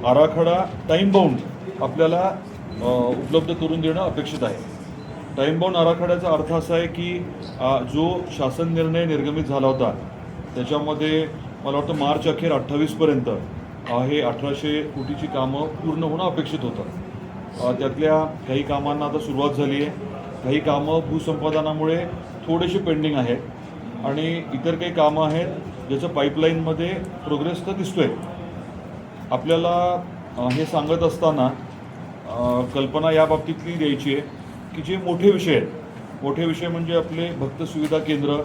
आराखडा time bound आपल्याला उपलब्ध करून देणं अपेक्षित आहे. टाईम बाउंड आराखड्याचा अर्थ असा आहे की जो शासन निर्णय निर्गमित झाला होता त्याच्यामध्ये मला वाटतं मार्च अखेर 28पर्यंत हे 1800 कोटीची कामं पूर्ण होणं अपेक्षित होतं. त्यातल्या काही कामांना आता सुरुवात झाली आहे, काही कामं भूसंपादनामुळे थोडेसे पेंडिंग आहेत आणि इतर काही कामं आहेत ज्याचं पाईपलाईनमध्ये प्रोग्रेस तर दिसतो आहे. आपल्याला हे सांगत असताना कल्पना या बाबतीतली द्यायची आहे की जे मोठे विषय आहेत, मोठे विषय म्हणजे आपले भक्त सुविधा केंद्र,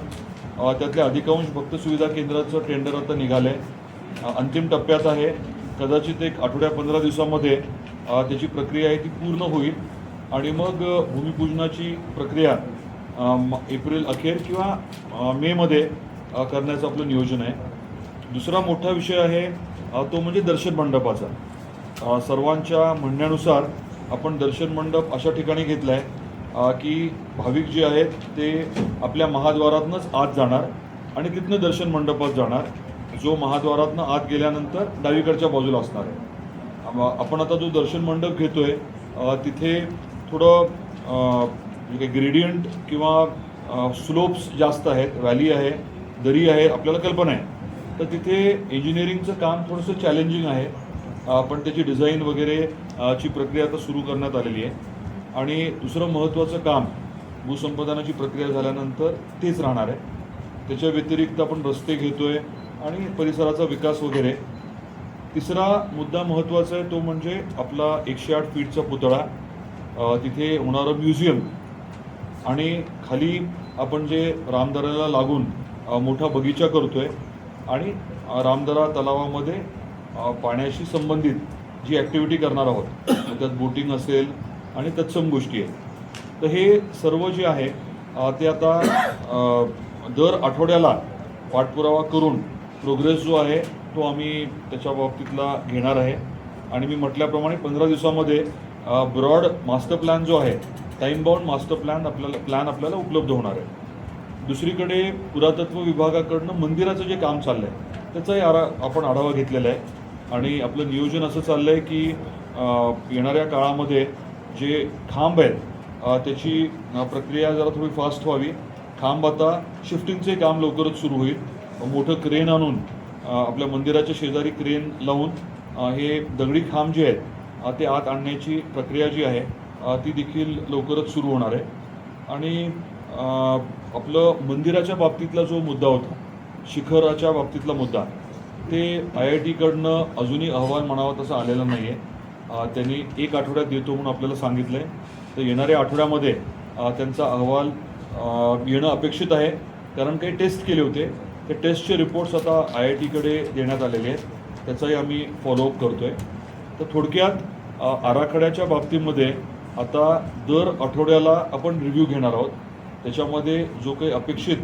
त्यातल्या अधिकांश भक्त सुविधा केंद्राचं टेंडर आता निघालं आहे, अंतिम टप्प्यात आहे. कदाचित एक आठवड्या 15 दिवसामध्ये त्याची प्रक्रिया आहे ती पूर्ण होईल आणि मग भूमिपूजनाची प्रक्रिया एप्रिल अखेर किंवा मेमध्ये करण्याचं आपलं नियोजन आहे. दुसरा मोठा विषय आहे तो म्हणजे दर्शन मंडपाचा. सर्वांच्या म्हणण्यानुसार आपण दर्शन मंडप अशा ठिकाणी घेतला आहे की भाविक जे आहेत ते आपल्या महाद्वारातनंच आत जाणार आणि तिथनं दर्शन मंडपात जाणार, जो महाद्वारातनं आत गेल्यानंतर डावीकडच्या बाजूला असणार आहे. आपण आता जो दर्शन मंडप घेतो आहे तिथे थोडं ग्रेडियंट किंवा स्लोप्स जास्त आहेत, व्हॅली आहे, दरी आहे, आपल्याला कल्पना आहे. तर तिथे इंजिनिअरिंगचं काम थोडंसं चॅलेंजिंग आहे, पण त्याची डिझाईन वगैरे ची प्रक्रिया आता सुरू करण्यात आलेली आहे. आणि दुसरं महत्त्वाचं काम भूसंपादनाची प्रक्रिया झाल्यानंतर तेच राहणार आहे. त्याच्या व्यतिरिक्त आपण रस्ते घेतो आहे आणि परिसराचा विकास वगैरे. तिसरा मुद्दा महत्त्वाचा आहे तो म्हणजे आपला 108 फीटचा पुतळा, तिथे होणारं म्युझियम आणि खाली आपण जे रामदऱ्याला लागून मोठा बगीचा करतो आहे आणि रामदरा तलावामध्ये पाण्याशी संबंधित जी ॲक्टिव्हिटी करणार आहोत त्यात बोटिंग असेल आणि तत्सम गोष्टी आहेत. तर हे सर्व जे आहे ते आता दर आठवड्याला पाठपुरावा करून प्रोग्रेस जो आहे तो आम्ही त्याच्या बाबतीतला घेणार आहे. आणि मी म्हटल्याप्रमाणे 15 दिवसामध्ये ब्रॉड मास्टर प्लॅन जो आहे, टाईम बाउंड मास्टर प्लॅन आपल्याला उपलब्ध होणार आहे. दुसरीकडे पुरातत्व विभागाकडनं मंदिराचं जे काम चाललं आहे त्याचाही आपण आढावा घेतलेला आहे आणि आपलं नियोजन असं चाललं आहे की येणाऱ्या काळामध्ये जे खांब आहेत त्याची प्रक्रिया जरा थोडी फास्ट व्हावी. खांब आता शिफ्टिंगचे काम लवकरच सुरू होईल. मोठं क्रेन आणून आपल्या मंदिराच्या शेजारी क्रेन लावून हे दगडी खांब जे आहेत ते आत आणण्याची प्रक्रिया जी आहे ती देखील लवकरच सुरू होणार आहे. आणि आपलं मंदिराच्या बाबतीतला जो मुद्दा होता, शिखराच्या बाबतीतला मुद्दा, ते IIT-कडनं अजूनही अहवाल म्हणावा तसा आलेला नाही आहे. त्यांनी 1 आठवड्यात देतो म्हणून आपल्याला सांगितलं आहे. तर येणाऱ्या आठवड्यामध्ये त्यांचा अहवाल येणं अपेक्षित आहे, कारण काही टेस्ट केले होते. ते टेस्टचे रिपोर्ट्स आता IIT-कडे देण्यात आलेले आहेत, त्याचाही आम्ही फॉलोअप करतो आहे. तर थोडक्यात आराखड्याच्या बाबतीमध्ये आता दर आठवड्याला आपण रिव्ह्यू घेणार आहोत. त्याच्यामध्ये जो काही अपेक्षित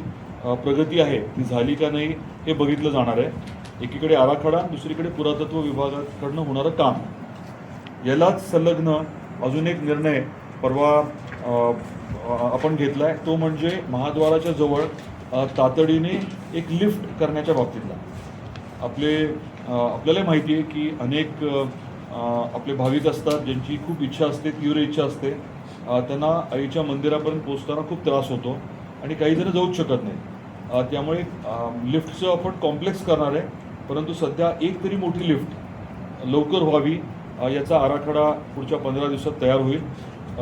प्रगती आहे ती झाली का नाही हे बघितलं जाणार आहे. एकीकडे आराखडा, दुसरीकडे पुरातत्व विभागाकडनं होणारं काम. यालाच संलग्न अजून एक निर्णय परवा आपण घेतला आहे, तो म्हणजे महाद्वाराच्या जवळ तातडीने एक लिफ्ट करण्याच्या बाबतीतला. आपल्याला माहिती आहे की अनेक आपले भाविक असतात ज्यांची खूप इच्छा असते, तीव्र इच्छा असते, त्यांना आईच्या मंदिरापर्यंत पोहोचताना खूप त्रास होतो आणि काही जण जाऊच शकत नाही. त्यामुळे लिफ्टचं आपण कॉम्प्लेक्स करणार आहे, परंतु सध्या एक तरी मोठी लिफ्ट लवकर व्हावी याचा आराखडा पुढच्या 15 दिवसात तयार होईल.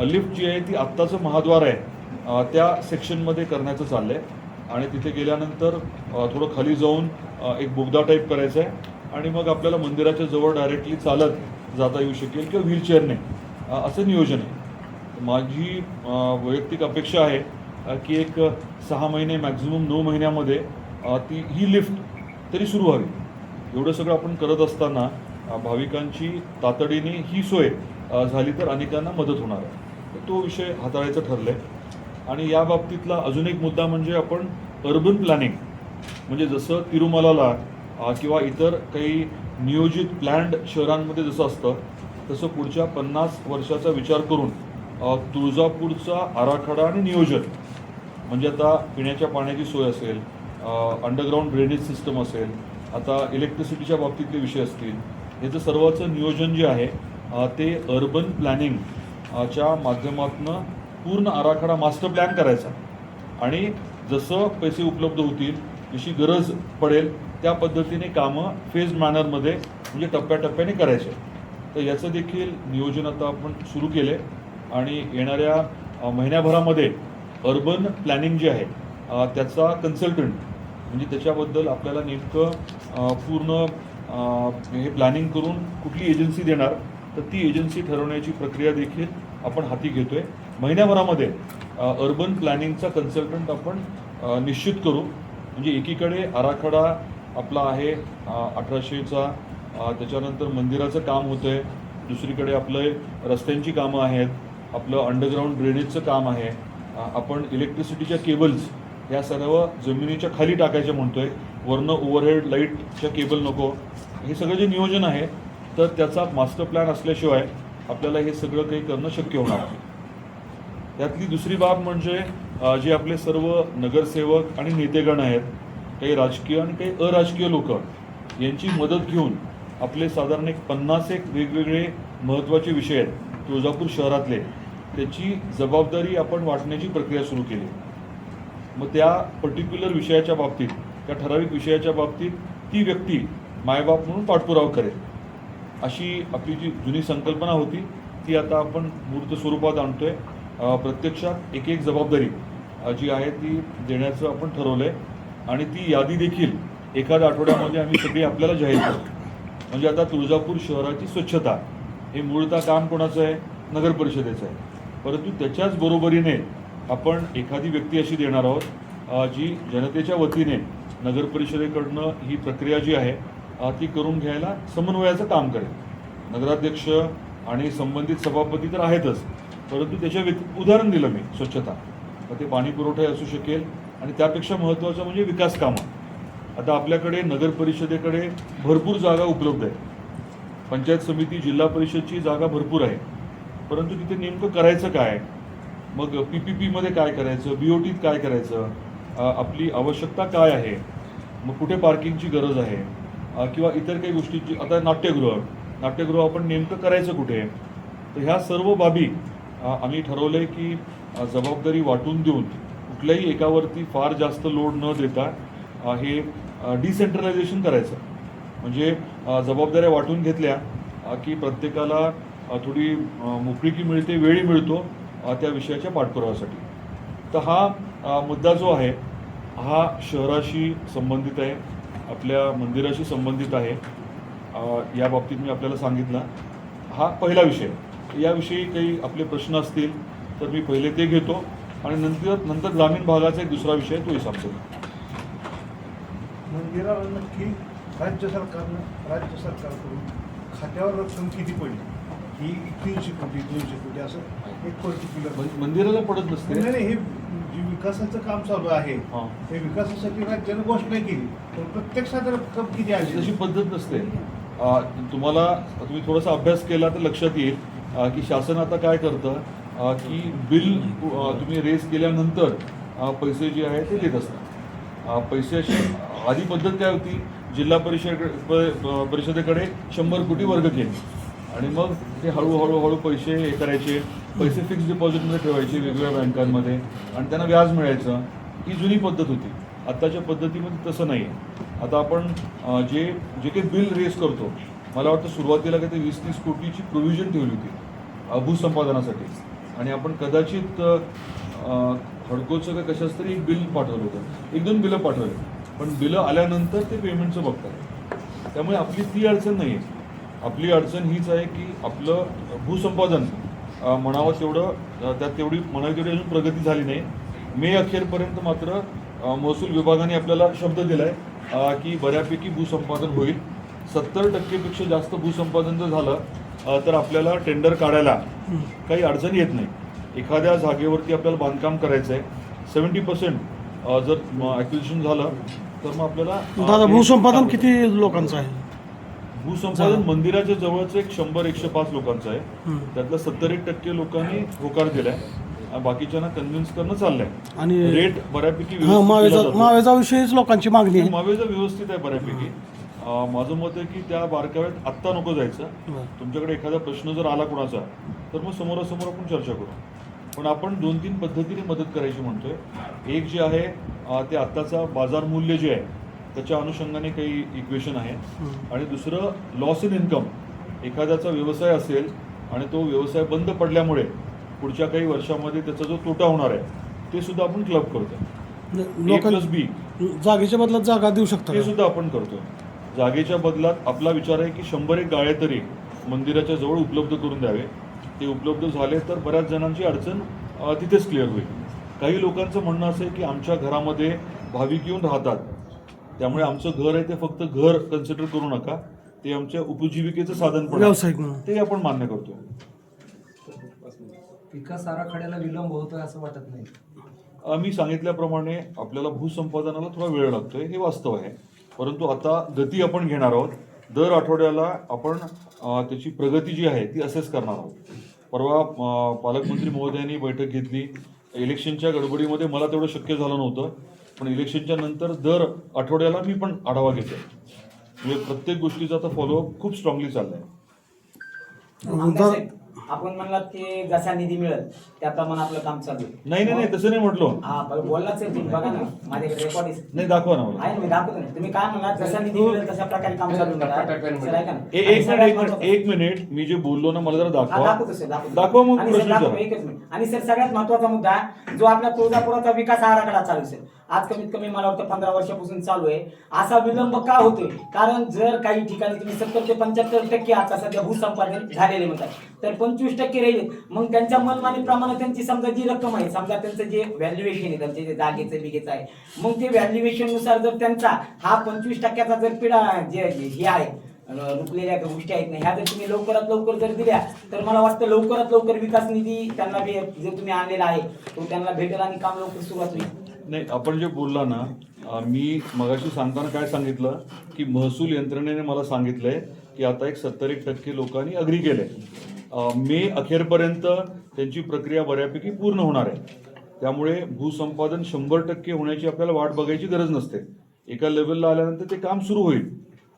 लिफ्ट जी आहे ती आत्ताचं महाद्वार आहे त्या सेक्शनमध्ये करण्याचं चाललं आहे आणि तिथे गेल्यानंतर थोडं खाली जाऊन एक बोगदा टाईप करायचा आहे आणि मग आपल्याला मंदिराच्या जवळ डायरेक्टली चालत जाता येऊ शकेल किंवा व्हीलचेअरने, असं नियोजन आहे. माझी वैयक्तिक अपेक्षा आहे की एक 6 महिने मॅक्झिमम 9 महिन्यामध्ये ही लिफ्ट तरी सुरू व्हावी. एवढं सगळं आपण करत असताना भाविकांची तातडीने ही सोय झाली तर अनेकांना मदत होणार आहे. तर तो विषय हाताळायचं ठरलं आहे. आणि या बाबतीतला अजून एक मुद्दा म्हणजे आपण अर्बन प्लॅनिंग, म्हणजे जसं तिरुमलाला किंवा इतर काही नियोजित प्लॅन्ड शहरांमध्ये जसं असतं तसं पुढच्या 50 वर्षाचा विचार करून तुळजापूरचा आराखडा आणि नियोजन, म्हणजे आता पिण्याच्या पाण्याची सोय असेल, अंडरग्राऊंड ड्रेनेज सिस्टम असेल, आता इलेक्ट्रिसिटीच्या बाबतीतले विषय असतील, याचं सर्वाचं नियोजन जे आहे ते अर्बन प्लॅनिंग च्या माध्यमातून पूर्ण आराखडा मास्टर प्लॅन करायचा आणि जसं पैसे उपलब्ध होतील, जशी गरज पडेल त्या पद्धतीने कामं फेज मॅनरमध्ये म्हणजे टप्प्याटप्प्याने करायचे. तर याचं देखील नियोजन आता आपण सुरू केले आणि येणाऱ्या महिन्याभरामध्ये अर्बन प्लॅनिंग जे आहे त्याचा कन्सल्टंट म्हणजे त्याच्याबद्दल आपल्याला नेमकं पूर्ण हे प्लॅनिंग करून कुठली एजन्सी देणार तर ती एजन्सी ठरवण्याची प्रक्रिया देखील आपण हाती घेतोय. महिन्याभरामध्ये अर्बन प्लॅनिंगचा कन्सल्टंट आपण निश्चित करू. म्हणजे एकीकडे आराखडा आपला आहे 1800चा, त्याच्यानंतर मंदिराचं काम होतं आहे, दुसरीकडे आपलं रस्त्यांची कामं आहेत, आपलं अंडरग्राऊंड ड्रेनेजचं काम आहे, आपण इलेक्ट्रिसिटीच्या केबल्स या सर्व जमिनीच्या खाली टाकायच्या म्हणतोय, वरनं ओव्हरहेड लाईटच्या केबल नको, हे सगळं जे नियोजन आहे तर त्याचा मास्टर प्लॅन असल्याशिवाय आपल्याला हे सगळं काही करणं शक्य होणार नाही. यातली दुसरी बाब म्हणजे जे आपले सर्व नगरसेवक आणि नेतेगण आहेत, काही राजकीय आणि काही अराजकीय लोक यांची मदत घेऊन आपले साधारण 50 वेगवेगळे महत्त्वाचे विषय आहेत तुळजापूर शहरातले, त्याची जबाबदारी आपण वाटण्याची प्रक्रिया सुरू केली. मग त्या पर्टिक्युलर विषयाच्या बाबतीत, त्या ठराविक विषयाच्या बाबतीत ती व्यक्ती मायबाप म्हणून पाठपुरावा करेल, अशी आपली जी जुनी संकल्पना होती ती आता आपण मूर्त स्वरूपात आणतोय. प्रत्यक्षात एक एक जबाबदारी जी आहे ती देण्याचं आपण ठरवलं आहे आणि ती यादी देखील एखाद्या आठवड्यामध्ये आम्ही सगळी आपल्याला जाहीर करू. म्हणजे आता तुळजापूर शहराची स्वच्छता हे मूळतः काम कोणाचं आहे? नगर परिषदेचं आहे. परंतु त्याच्याच बरोबरीने आपण एखादी व्यक्ती अशी देणार आहोत जी जनतेच्या वतीने नगर परिषदेकडनं ही प्रक्रिया जी आहे ती करून घ्यायला समन्वयाचं काम करेल. नगराध्यक्ष आणि संबंधित सभापती तर आहेतच, परंतु त्याच्या उदाहरण दिलं मी स्वच्छता, मग ते पाणी पुरवठा असू शकेल आणि त्यापेक्षा महत्त्वाचं म्हणजे विकास कामं. आता आपल्याकडे नगर परिषदेकडे भरपूर जागा उपलब्ध आहे, पंचायत समिती जिल्हा परिषदची जागा भरपूर आहे, परंतु तिथे नेमकं करायचं काय? मग PPPमध्ये काय करायचं, BOTत काय करायचं, आपली आवश्यकता काय आहे, मग कुठे पार्किंगची गरज आहे किंवा इतर काही गोष्टींची. आता नाट्यगृह आपण नेमकं करायचं कुठे? तर ह्या सर्व बाबी आम्ही ठरवलं आहे की जबाबदारी वाटून देऊन कुठल्याही एकावरती फार जास्त लोड न देता हे डिसेंट्रलायझेशन करायचं. म्हणजे जबाबदाऱ्या वाटून घेतल्या की प्रत्येकाला थोडी मोकळीकी मिळते, वेळही मिळतो त्या विषयाच्या पाठपुराव्यासाठी. तर हा मुद्दा जो आहे हा शहराशी संबंधित आहे, आपल्या मंदिराशी संबंधित आहे. या बाबतीत मी आपल्याला सांगितलं. हा पहिला विषय. याविषयी काही आपले प्रश्न असतील तर मी पहिले ते घेतो आणि नंतर ग्रामीण भागाचा एक दुसरा विषय तोही सांगतो. मंदिराला नक्की राज्य सरकारकडून खात्यावर रक्कम किती पडली? ही 300 कोटी 200 कोटी असं एक पर्टिक्युलर मंदिराला पडत नसते. नाही, हे जे विकासाचं काम चालू आहे ते विकासासाठी राज्यानं घोषणा केली, पण प्रत्यक्षात रक्कम किती आली तशी पद्धत नसते. तुम्ही थोडासा अभ्यास केला तर लक्षात येईल की शासन आता काय करतं की बिल तुम्ही रेज केल्यानंतर पैसे जे आहे ते देत असतात. पैशाची आधी पद्धत काय होती? जिल्हा परिषदेकडे 100 कोटी वर्ग केले आणि मग ते हळूहळू पैसे हे करायचे, पैसे फिक्स डिपॉझिटमध्ये ठेवायचे वेगवेगळ्या बँकांमध्ये आणि त्यांना व्याज मिळायचं. ही जुनी पद्धत होती. आत्ताच्या पद्धतीमध्ये तसं नाही आहे. आता आपण जे काही बिल रेज करतो, मला वाटतं सुरुवातीला काही ते 20-30 कोटीची प्रोव्हिजन ठेवली होती भूसंपादनासाठी आणि आपण कदाचित खडकोचं का कशाच तरी एक बिल पाठवलं होतं, 1-2 बिलं पाठवली, पण बिलं आल्यानंतर ते पेमेंटचं बघतात. त्यामुळे आपली ती अडचण नाही आहे. आपली अडचण हीच आहे की आपलं भूसंपादन म्हणावं तेवढं त्यात तेवढी अजून प्रगती झाली नाही. मे अखेरपर्यंत मात्र महसूल विभागाने आपल्याला शब्द दिला आहे की बऱ्यापैकी भूसंपादन होईल. 70% जास्त भूसंपादन जर झालं तर आपल्याला टेंडर काढायला काही अडचण येत नाही. एखाद्या जागेवरती आपल्याला बांधकाम करायचं आहे, 70% जर ॲक्विजिशन झालं तर मग आपल्याला भूसंपादन किती लोकांचं आहे? भूसंपादन मंदिराच्या जवळचं एक 100-105 लोकांचं आहे. त्यातलं 70% लोकांनी होकार दिलाय, बाकीच्यांना कन्व्हिन्स करणं चाललंय आणि रेट बऱ्यापैकी मावेजाविषयीच लोकांची मागणी आहे. मावेजा व्यवस्थित आहे बऱ्यापैकी. माझं मत आहे की त्या बारकाव्यात आत्ता नको जायचं. बरं. तुमच्याकडे एखादा प्रश्न जर आला कुणाचा तर मग समोरासमोर आपण चर्चा करू. पण आपण 2-3 पद्धतीने मदत करायची म्हणतोय. एक जे आहे ते आत्ताचा बाजार मूल्य जे आहे त्याच्या अनुषंगाने काही इक्वेशन आहे. आणि दुसरं लॉस इन इन्कम. एखाद्याचा व्यवसाय असेल आणि तो व्यवसाय बंद पडल्यामुळे पुढच्या काही वर्षामध्ये त्याचा जो तोटा होणार आहे ते सुद्धा आपण क्लब करतोय. A+B जागेच्या बदल्यात जागा देऊ शकता ते का? सुद्धा आपण करतोय. जागेच्या बदलात आपला विचार आहे की 100 गाळे तरी मंदिराच्या जवळ उपलब्ध करून द्यावे. ते उपलब्ध झाले तर बऱ्याच जणांची अडचण तिथेच क्लिअर होईल. काही लोकांचं म्हणणं असं आहे की आमच्या घरामध्ये भाविक येऊन राहतात, त्यामुळे आमचं घर आहे ते फक्त घर कन्सिडर करू नका, ते आमच्या उपजीविकेचं साधन पण आहे. व्यावसायिक म्हणून. ते आपण मान्य करतोय. विकास आराखड्याला विलंब होतोय असं वाटत नाही. मी सांगितल्याप्रमाणे आपल्याला भूसंपादनाला थोडा वेळ लागतोय, हे वास्तव आहे. परंतु आता गती आपण घेणार आहोत. दर आठवड्याला आपण त्याची प्रगती जी आहे ती असेस करणार आहोत. परवा पालकमंत्री महोदयांनी बैठक घेतली. इलेक्शनच्या गडबडीमध्ये मला तेवढं शक्य झालं नव्हतं, पण इलेक्शनच्या नंतर दर आठवड्याला मी पण आढावा घेतोय. म्हणजे प्रत्येक गोष्टीचा आता फॉलोअप खूप स्ट्रॉंगली चाललाय. आपण म्हणलात की जसा निधी मिळेल त्याप्रमाणे आपलं काम चालू आहे. नाही तसं नाही म्हटलो. हा बोललाच आहे तुम्ही, बघा ना माझ्याकडे रेकॉर्ड नाही, दाखवा ना मला. आहे. मी दाखवतो ना. तुम्ही काय म्हणलात जसा निधी मिळेल तशा प्रकारे काम चालू आहे. सर, ऐका ना. एक मिनिट मी जे बोललो ना मला जरा हा, दाखवा. दाखवतो सर, दाखवतो. दाखवा मग आणि सर, प्रश्न दाखवतो, विचारा. एकच मिनिट. आणि सर सगळ्यात महत्वाचा मुद्दा जो आपल्या तुळजापुराचा विकास आराखडा चालू आहे सर, आज कमीत कमी मला वाटतं 15 वर्षापासून चालू आहे. असा विलंब का होतोय? कारण जर काही ठिकाणी तुम्ही 70 ते 75% आता सध्या भूसंपादन झालेले म्हणतात, तर 25% राहिले. मग त्यांच्या मनमानीप्रमाणे त्यांची समजा जी रक्कम आहे, समजा त्यांचं जे व्हॅल्युएशन आहे त्यांचे जे जागेचं बिगेचं आहे, मग ते व्हॅल्युएशन नुसार जर त्यांचा हा 25%चा जर पिढा जे हे आहे रुकलेल्या गोष्टी आहेत ना, ह्या जर तुम्ही लवकरात लवकर जर दिल्या तर मला वाटतं लवकरात लवकर विकास निधी त्यांना जे तुम्ही आणलेला आहे तो त्यांना भेटेल आणि काम लवकर सुरुवात होईल. नाही, आपण जे बोलला ना, मी मगाशी सांगताना काय सांगितलं की महसूल यंत्रणेने मला सांगितलंय की आता एक 70% लोकांनी अग्री केलंय. मे अखेरपर्यंत त्यांची प्रक्रिया बऱ्यापैकी पूर्ण होणार आहे. त्यामुळे भूसंपादन 100% होण्याची आपल्याला वाट बघायची गरज नसते. एका लेवलला आल्यानंतर ते काम सुरू होईल.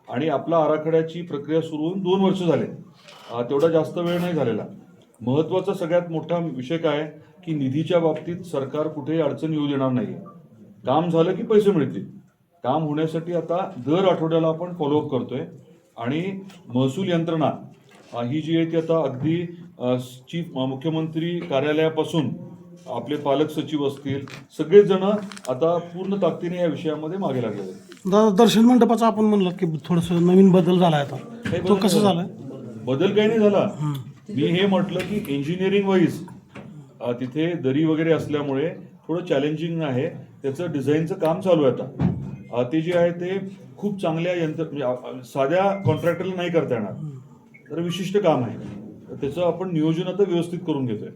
आणि आपला आराखड्याची प्रक्रिया सुरू होऊन 2 वर्ष झाले. तेवढा जास्त वेळ नाही झालेला. महत्त्वाचा सगळ्यात मोठा विषय काय की निधीच्या बाबतीत सरकार कुठेही अडचण येऊ देणार नाही. काम झालं की पैसे मिळतील. काम होण्यासाठी आता दर आठवड्याला आपण फॉलोअप करतोय. आणि महसूल यंत्रणा ही जी आहे ती आता अगदी चीफ मुख्यमंत्री कार्यालयापासून आपले पालक सचिव असतील सगळेच जण आता पूर्ण ताकदीने या विषयामध्ये मागे लागलेले आहेत. दादा, दर्शन मंडपाचा आपण म्हणलं की थोडंसं नवीन बदल झालाय आता, तो कसं झालाय? बदल काही नाही झाला. मी हे म्हटलं की इंजिनिअरिंग वाईज तिथे दरी वगैरे असल्यामुळे थोडं चॅलेंजिंग आहे. त्याचं डिझाईनचं काम चालू आहे आता. ते जे आहे ते खूप चांगल्या म्हणजे साध्या कॉन्ट्रॅक्टरला नाही करता येणार. तर विशिष्ट काम आहे, तर त्याचं आपण नियोजन आता व्यवस्थित करून घेतोय.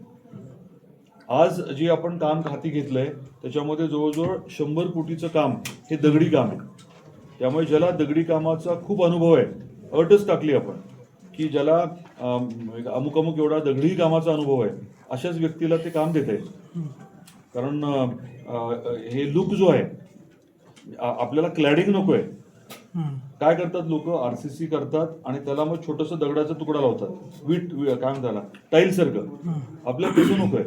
आज जे आपण काम हाती घेतलंय त्याच्यामध्ये जवळजवळ 100 कोटीचं काम हे दगडी काम आहे. त्यामुळे ज्याला दगडी कामाचा खूप अनुभव आहे, अटच टाकली आपण की ज्याला अमुक अमुक एवढा दगडी कामाचा अनुभव आहे, अशाच व्यक्तीला ते काम देत आहे. कारण हे लुक जो आहे आपल्याला क्लॅडिंग नको आहे. काय करतात लोक, RCC करतात आणि त्याला मग छोटंसं दगडाचा तुकडा लावतात, काय म्हणतात टाईल सारखं. आपल्याला तसं नको आहे.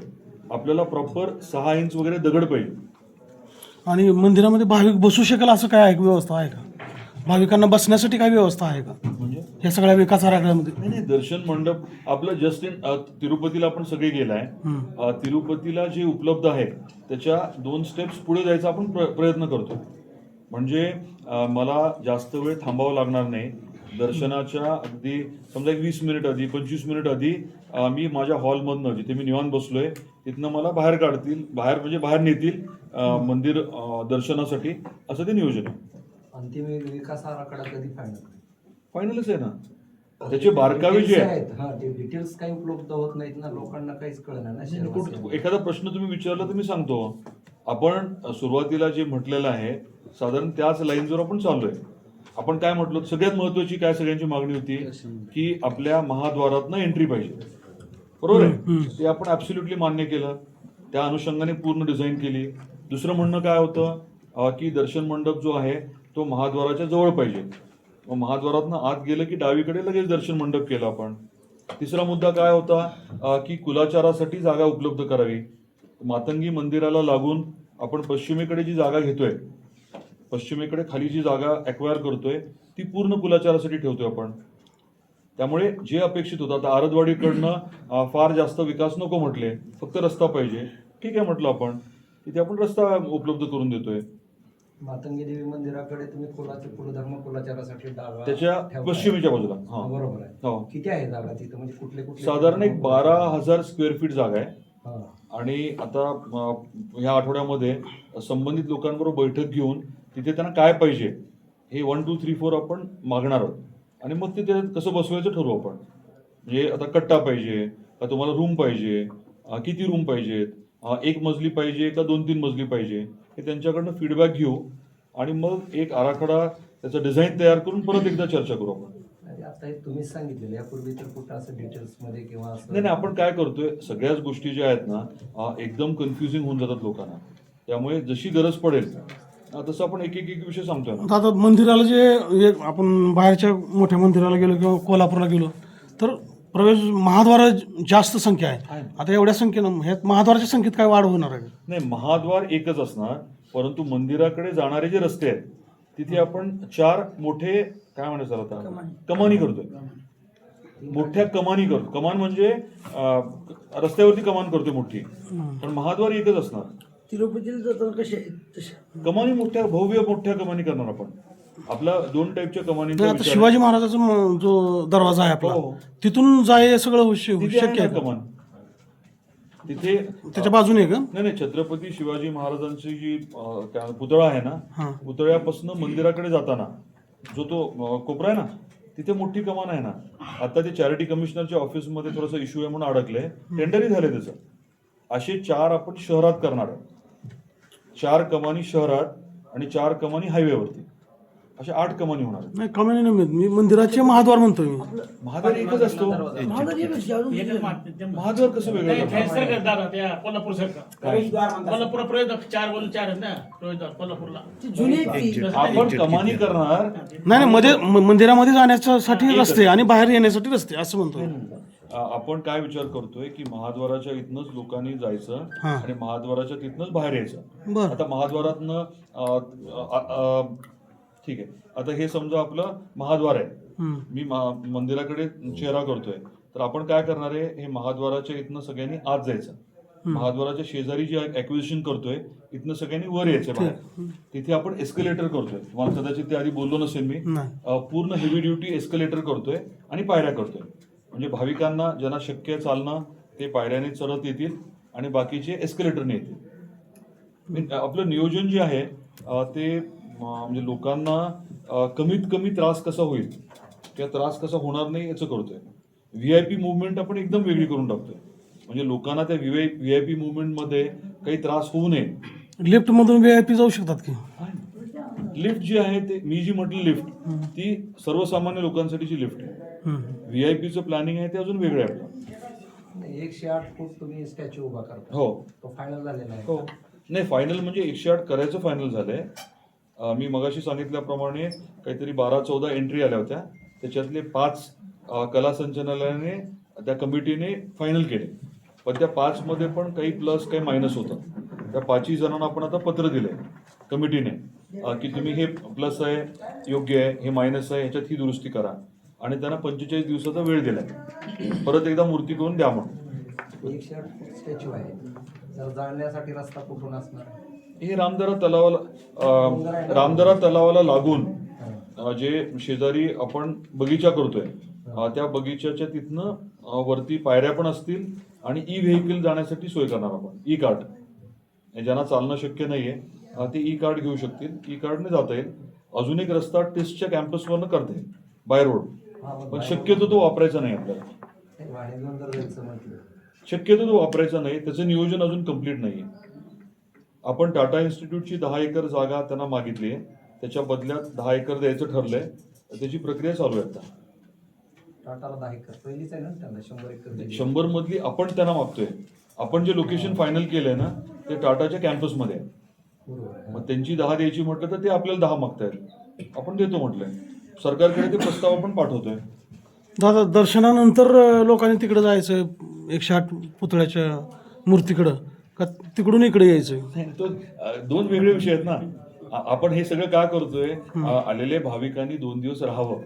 आपल्याला प्रॉपर 6 इंच वगैरे दगड पाहिजे. आणि मंदिरामध्ये भाविक बसू शकेल असं काय आहे, व्यवस्था आहे का? भाविकांना बसण्यासाठी काय व्यवस्था आहे का म्हणजे या सगळ्या विकास आराखड्यामध्ये? नाही, दर्शन मंडप आपलं जस्ट इन तिरुपतीला आपण सगळे गेलाय. तिरुपतीला जे उपलब्ध आहे त्याच्या 2 स्टेप्स पुढे जायचा आपण प्रयत्न करतो. म्हणजे मला जास्त वेळ थांबावं लागणार नाही. दर्शनाच्या अगदी समजा 20 मिनिट आधी 25 मिनिट आधी मी माझ्या हॉलमधनं जिथे मी निवांत बसलोय तिथनं मला बाहेर काढतील, बाहेर नेतील मंदिर दर्शनासाठी, असं ते नियोजन आहे. अंतिम विकास आराखडा कधी फायनलच आहे ना. त्याचे बारकावे जे आहेत ते डिटेल्स काही उपलब्ध होत नाहीत ना, लोकांना काहीच कळणार नाही. एखादा प्रश्न तुम्ही विचारला तर मी सांगतो. आपण सुरुवातीला जे म्हटलेलं आहे साधारण त्याच लाईनवर आपण चाललोय. आपण काय म्हटलो, सगळ्यात महत्वाची काय सगळ्यांची मागणी होती की आपल्या महाद्वारातनं एंट्री पाहिजे, बरोबर आहे. ते आपण ऍब्सोल्युटली मान्य केलं. त्या अनुषंगाने पूर्ण डिझाईन केली. दुसरं म्हणणं काय होतं की दर्शन मंडप जो आहे तो महाद्वाराच्या जवळ पाहिजे. मग महाद्वारातनं आत गेलं की डावीकडे लगेच दर्शन मंडप केलं आपण. तिसरा मुद्दा काय होता की कुलाचारासाठी जागा उपलब्ध करावी. मातंगी मंदिराला लागून आपण पश्चिमेकडे जी जागा घेतोय, पश्चिमेकडे खाली जी जागा ॲक्वायर करतोय ती पूर्ण कुलाचारासाठी ठेवतोय आपण. त्यामुळे जे अपेक्षित होतं, आता आरदवाडीकडनं फार जास्त विकास नको म्हटले, फक्त रस्ता पाहिजे. ठीक आहे म्हटलं आपण, तिथे आपण रस्ता उपलब्ध करून देतोय. मातंगी देवी मंदिराकडे तुम्ही कुलधर्म कुलाचारासाठी डावा त्याच्या ठेवताय. पश्चिमेच्या बाजूला. हा, बरोबर आहे. हो. किती आहे जागा तिथं, म्हणजे कुठले कुठले साधारण एक 12,000 स्क्वेअर फीट जागा आहे. हा. आणि आता ह्या आठवड्यामध्ये संबंधित लोकांबरोबर बैठक घेऊन तिथे त्यांना काय पाहिजे हे 1, 2, 3, 4 आपण मागणार आहोत. आणि मग ते कसं बसवायचं ठरवू आपण. म्हणजे आता कट्टा पाहिजे का, तुम्हाला रूम पाहिजे, किती रूम पाहिजेत, एक मजली पाहिजे का 2-3 मजली पाहिजे, हे त्यांच्याकडनं फीडबॅक घेऊ आणि मग एक आराखडा त्याचं डिझाईन तयार करून परत एकदा चर्चा करू आपण. आणि आता हे तुम्हीच सांगितलेलं, यापूर्वी तर कुठं असं डिटेल्समध्ये किंवा असं नाही, आपण काय करतोय, सगळ्याच गोष्टी ज्या आहेत ना एकदम कन्फ्युजिंग होऊन जातात लोकांना. त्यामुळे जशी गरज पडेल तसं आपण एक एक विषय सांगतोय ना. आता मंदिराला जे आपण बाहेरच्या मोठ्या मंदिराला गेलो किंवा कोल्हापूरला गेलो तर प्रवेश महाद्वार जास्त संख्या आहे. आता एवढ्या संख्येनं ह्यात महाद्वाराच्या संख्येत काय वाढ होणार आहे? नाही, महाद्वार एकच असणार, परंतु मंदिराकडे जाणारे जे रस्ते आहेत तिथे आपण 4 मोठे काय म्हणायचं आता कमानी करतोय. मोठ्या कमानी करतो. कमान म्हणजे रस्त्यावरती कमान करतोय मोठी, पण महाद्वार एकच असणार. तिरुपतीला जाताना कसे कमानी मोठ्या भव्य मोठ्या कमानी करणार आपण. आपला 2 टाईपच्या कमानींचा आता विचार आहे. शिवाजी महाराजाचा जो दरवाजा आहे आपला, हो. तिथून जाय सगळं तिथे शक्य आहे ना का? कमान तिथे. त्याच्या बाजूने आहे का? नाही, छत्रपती शिवाजी महाराजांची जी पुतळा आहे ना, हां. पुतळ्यापासून मंदिराकडे जाताना जो तो कोपरा आहे ना, तिथे मोठी कमान आहे ना. आता ते चॅरिटी कमिशनरच्या ऑफिसमध्ये थोडासा इश्यू आहे म्हणून अडकले, टेंडरही झाले त्याचं. असे 4 आपण शहरात करणार आहे. 4 कमानी शहरात आणि 4 कमानी हायवेवरती, अशा 8 कमानी होणार आहेत. नाही, कमानी नाही, मी मंदिराचे महाद्वार म्हणतोय मी. महाद्वार एकच असतो. महाद्वार कसं वेगळं? कोल्हापूर सारखं प्रवेशद्वार म्हणतात. कोल्हापूर प्रवेशद्वार 4 आहेत ना, प्रवेशद्वार कोल्हापूरला. जुनी ती आपण कमानी करणार. नाही, मध्ये मंदिरामध्ये जाण्यासाठी रस्ते आणि बाहेर येण्यासाठी रस्ते असं म्हणतोय. आपण काय विचार करतोय की महाद्वाराच्या इथनच लोकांनी जायचं हां. आणि महाद्वाराच्या तिथनच बाहेर यायचं. बरं. आता महाद्वारातनं ठीक आहे, आता हे समजा आपलं महाद्वार आहे. हम्म. मी मंदिराकडे चेहरा करतोय, तर आपण काय करणार आहे, हे महाद्वाराच्या इथनं सगळ्यांनी आत जायचं. महाद्वाराच्या शेजारी जे ॲक्विजिशन करतोय इथनं सगळ्यांनी वर यायचं बाहेर. तिथे आपण एस्केलेटर करतोय. तुम्हाला कदाचित ते आधी बोललो नसेल मी. नाही. पूर्ण हेवी ड्युटी एस्केलेटर करतोय आणि पायऱ्या करतोय. म्हणजे भाविकांना ज्यांना शक्य आहे चालणं ते पायऱ्याने चढत येतील आणि बाकीचे एस्केलेटरने येतील. आपलं नियोजन जे आहे ते म्हणजे लोकांना कमीत कमी त्रास कसा होईल किंवा त्रास कसा होणार नाही याचं करतोय. VIP मुवमेंट आपण एकदम वेगळी करून टाकतोय. म्हणजे लोकांना त्या VIP मुवमेंटमध्ये काही त्रास होऊ नये. लिफ्ट मधून VIP जाऊ शकतात की? लिफ्ट जी आहे ते मी जी म्हटली लिफ्ट ती सर्वसामान्य लोकांसाठीची लिफ्ट आहे. VIPचं प्लॅनिंग आहे ते अजून वेगळं आहे आपलं. 108 फूट तुम्ही स्टॅच्यू उभा करता. हो तो फायनल झालेला आहे. हो. नाही, फायनल म्हणजे 108 करायचं फायनल झालंय. मी मगाशी सांगितल्याप्रमाणे काहीतरी 12-14 एंट्री आल्या होत्या. त्याच्यातले 5 कला संचालनालयाने त्या कमिटीने फायनल केले. पण त्या 5 मध्ये पण काही प्लस काही मायनस होतं. त्या 5ही जणांना आपण आता पत्र दिलंय कमिटीने की तुम्ही हे प्लस आहे योग्य आहे, हे मायनस आहे, ह्याच्यात ही दुरुस्ती करा. आणि त्यांना 45 दिवसाचा वेळ दिलाय. परत एकदा मूर्ती करून द्या म्हणून. 108 फूट स्टॅच्यू आहे, जर जाण्यासाठी रस्ता कुठून असणार? हे रामदरा तलावाला लागून जे शेजारी आपण बगीचा करतोय त्या बगीच्याच्या तिथनं वरती पायऱ्या पण असतील आणि व्हेकल जाण्यासाठी सोय करणार आपण. कार्ड ज्यांना चालणं शक्य नाहीये ते कार्ड घेऊ शकतील. कार्डने जाता येईल. अजून एक रस्ता टेस्टच्या कॅम्पसवरनं करता येईल बाय रोड, पण शक्यतो तो वापरायचा नाही आपल्याला. शक्यतो तो वापरायचा नाही. त्याचं नियोजन अजून कम्प्लीट नाहीये. आपण टाटा इन्स्टिट्यूटची 10 एकर जागा त्यांना मागितली आहे. त्याच्या बदल्यात 10 एकर द्यायचं ठरलंय. त्याची प्रक्रिया चालू आहे आता. टाटाला 10 एकर पहिलीच आहे ना, त्यांना 100 एकर. 100 मधली आपण त्यांना मागतोय. आपण जे लोकेशन फायनल केलंय ना ते टाटाच्या कॅम्पसमध्ये आहे. बरोबर. मग त्यांची 10 द्यायची म्हटलं तर ते आपल्याला 10 मागतायत. आपण देतो म्हटलंय. सरकारकडे ते प्रस्ताव आपण पाठवतोय. दादा दर्शनानंतर लोकांनी तिकडे जायचं 108 पुतळ्याच्या मूर्तीकडं का तिकडून इकडे यायचं? नाही, तो दोन वेगळे विषय आहेत ना. आपण हे सगळं का करतोय? आलेले भाविकांनी 2 दिवस राहावं,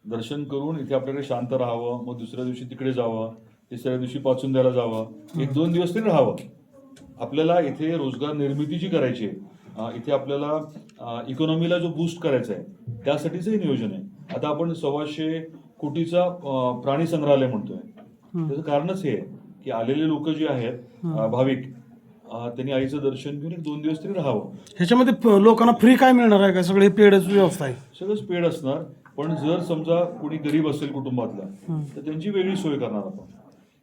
दर्शन करून इथे आपल्याकडे शांत राहावं, मग दुसऱ्या दिवशी तिकडे जावं, तिसऱ्या दिवशी पाचुंद्याला जावं, 1-2 दिवस तरी राहावं. आपल्याला इथे रोजगार निर्मिती जी करायची आहे, इथे आपल्याला इकॉनॉमीला जो बूस्ट करायचा आहे, त्यासाठीचं हे नियोजन आहे. आता आपण 125 कोटीचा प्राणी संग्रहालय म्हणतोय. त्याचं कारणच हे आहे की आलेले लोक जे आहेत भाविक, त्यांनी आईचं दर्शन घेऊन 1-2 दिवस तरी राहावं. ह्याच्यामध्ये लोकांना फ्री काय मिळणार आहे का? सगळे पेडच व्यवस्था आहे? सगळंच पेड असणार, पण जर समजा कोणी गरीब असेल कुटुंबातला तर त्यांची वेगळी सोय करणार आपण.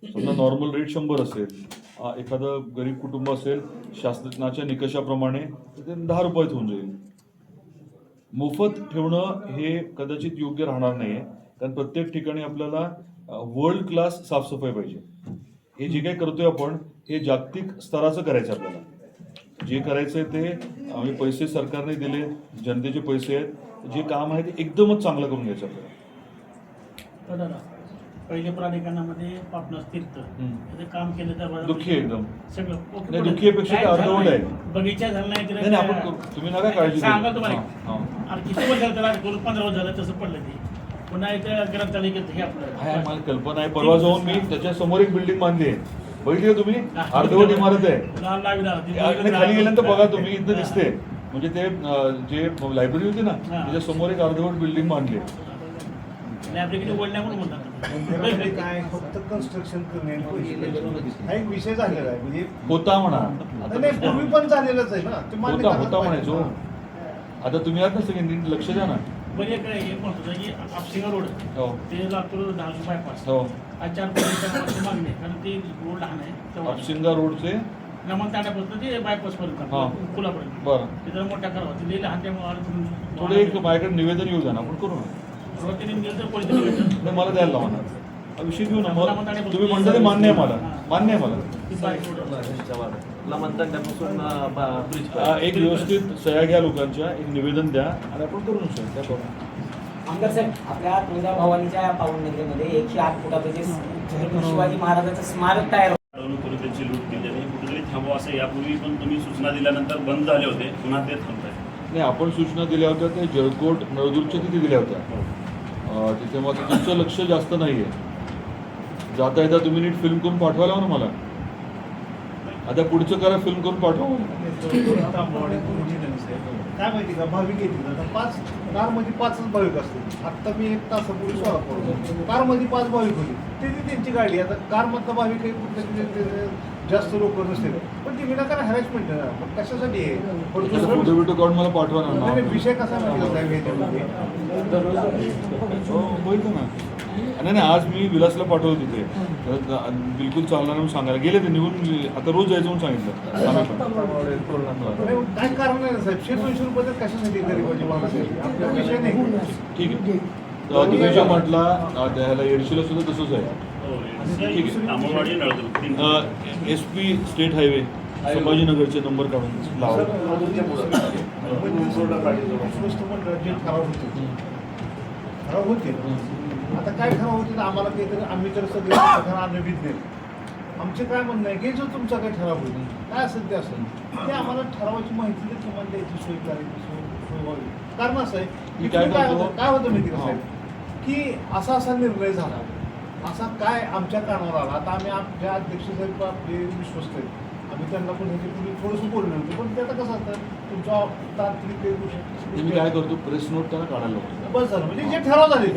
समजा नॉर्मल रेट 100 असेल, एखादं गरीब कुटुंब असेल शासनाच्या निकषाप्रमाणे तर ते 10 रुपयात होऊन जाईल. मोफत ठेवणं हे कदाचित योग्य राहणार नाहीये, कारण प्रत्येक ठिकाणी आपल्याला वर्ल्ड क्लास साफसफाई पाहिजे. हे जे काही करतोय आपण हे जागतिक स्तराचं करायचं आपल्याला. जे करायचंय ते आम्ही पैसे सरकारने दिले, जनतेचे पैसे आहेत, जे काम आहे ते एकदमच चांगलं करून घ्यायचं आपल्याला. दादा पहिले प्राधिकरणामध्ये पापनास तीर्थ त्याचं काम केलं तर बरं. दुःखी आहे एकदम. सगळं नाही, दुःखीपेक्षा ते अर्धवट आहे. बगीचा झाला नाही नाही नाही, आपण तुम्ही नका काळजी सांगा करू. तुम्हाला हां. आणि किती वर्ष झालं त्याला 15 वर्ष झालं तसं पडलं ते. पुन्हा इथं ग्रंथालयात हे आहे, आपलं मला कल्पना आहे. परवा जाऊन मी त्याच्या समोर एक बिल्डिंग बांधली आहे, बघितली का तुम्ही? अर्धवट इमारत आहे. आणि खाली गेल्यानंतर बघा तुम्ही, इथं दिसते. म्हणजे ते जे लायब्ररी होती ना, त्याच्या समोर एक अर्धवट बिल्डिंग बांधली. लायब्ररी ओढण्या म्हणून म्हणतात. मंदिरामध्ये काय फक्त कन्स्ट्रक्शन करणे हा एक विषय झालेला आहे. म्हणजे होता म्हणा, नाही, पूर्वी पण झालेलंच आहे ना, ते मान्य होता करायला होता पाहिजे. म्हणायचो. आता तुम्ही आहात ना सगळे, नीट लक्ष द्या ना. बरं एक हे म्हणतो की आपशिंगा रोड हो ते लातूर 10 बायपास हो. आज 4 कोटीच्या मागणी आहे, कारण ते रोड लहान आहे तेव्हा अपशिंगा रोडचे नमन तांड्यापासून ते बायपास हा. पर्यंत पुलापर्यंत बरं, ते जरा मोठा करावा. ते लहान त्यामुळे थोडे एक माझ्याकडे निवेदन येऊ द्या ना, आपण करू ना. नाही, मला द्यायला लावा ना, हा विषय घेऊ ना. मग तुम्ही म्हणता ते मान्य आहे मला, मान्य आहे मला. एक व्यवस्थित सह्या घ्या लोकांच्या, एक निवेदन द्या आणि आपण करू ना सर. त्या प्रमाणे आमदार साहेब, आपल्या तुळजाभवानीच्या पावननगरीमध्ये 108 फुटाचं जे छत्रपती शिवाजी महाराजांचं स्मारक तयार करून त्यांची लूट केली आणि कुठेतरी थांबवा असं यापूर्वी पण तुम्ही सूचना दिल्यानंतर बंद झाले होते, पुन्हा ते थांबताय. नाही, आपण सूचना दिल्या होत्या ते जळकोट नळदूरच्या तिथे दिल्या होत्या. तिथे मग तुमचं लक्ष जास्त नाही आहे. जाता येता तुम्ही नीट फिल्म करून पाठवायला ना मला. आता पुढचं करा, फिल्म करून पाठवा. काय माहिती का, भाविक येतील आता 5 कारमध्ये 5च भाविक असतील. आत्ता मी 1 तासापूर्वी सोलापूर कारमध्ये 5 भाविक होते. ते त्यांची गाडी, आता कारमधला भाविक आहे कुठल्या जास्त लोक नसतील, पण ती विनाकारण हॅरेसमेंट आहे ना. कशासाठी आहे? फोटो बिटो काढून मला पाठवा ना. नाही, विषय कसा माहिती साहेब याच्यामध्ये, हो, होईल ना. नाही नाही, आज मी विलासला पाठवलं तिथे, तर बिलकुल चालणार म्हणून सांगायला गेले ते निघून. आता रोज जायचं म्हणून सांगितलं. नाही, काय कारण नाही ना साहेब. 100-200 रुपये तर कशासाठी गरीबाची माणसासाठी, आपला विषय नाही. ठीक आहे. तुम्ही जे म्हटला त्याला एडशीला सुद्धा तसंच आहे. ठीक आहे. तांबवाडी Naldurg SP state highway संभाजीनगरचे number काढून लावा. स्वस्त मंडळ जे ठराव होते आता काय ठराव होते, आम्हाला काहीतरी, आम्ही तर सगळे अनभिज्ञ नाही. आमचे काय म्हणणं आहे की जो तुमचा काही ठराव होईल काय असेल ते असेल, ते आम्हाला ठरावाची माहिती तर किमान द्यायची, सोय करायची, सोय व्हावी. कारण असं आहे मी की काय काय करतो? होतं माहिती का साहेब, की असा निर्णय झाला, असा काय आमच्या कानावर आला. आता आम्ही आमच्या अध्यक्ष साहेब आपले विश्वस्त आहेत, आम्ही त्यांना पण ह्याच्यापूर्वी थोडंसं बोललो होतो, पण ते आता कसं असतं तुमचा तांत्रिक मी काय करतो, प्रेस नोट त्यांना काढायला लावतो. बस झालं, म्हणजे जे ठराव झाले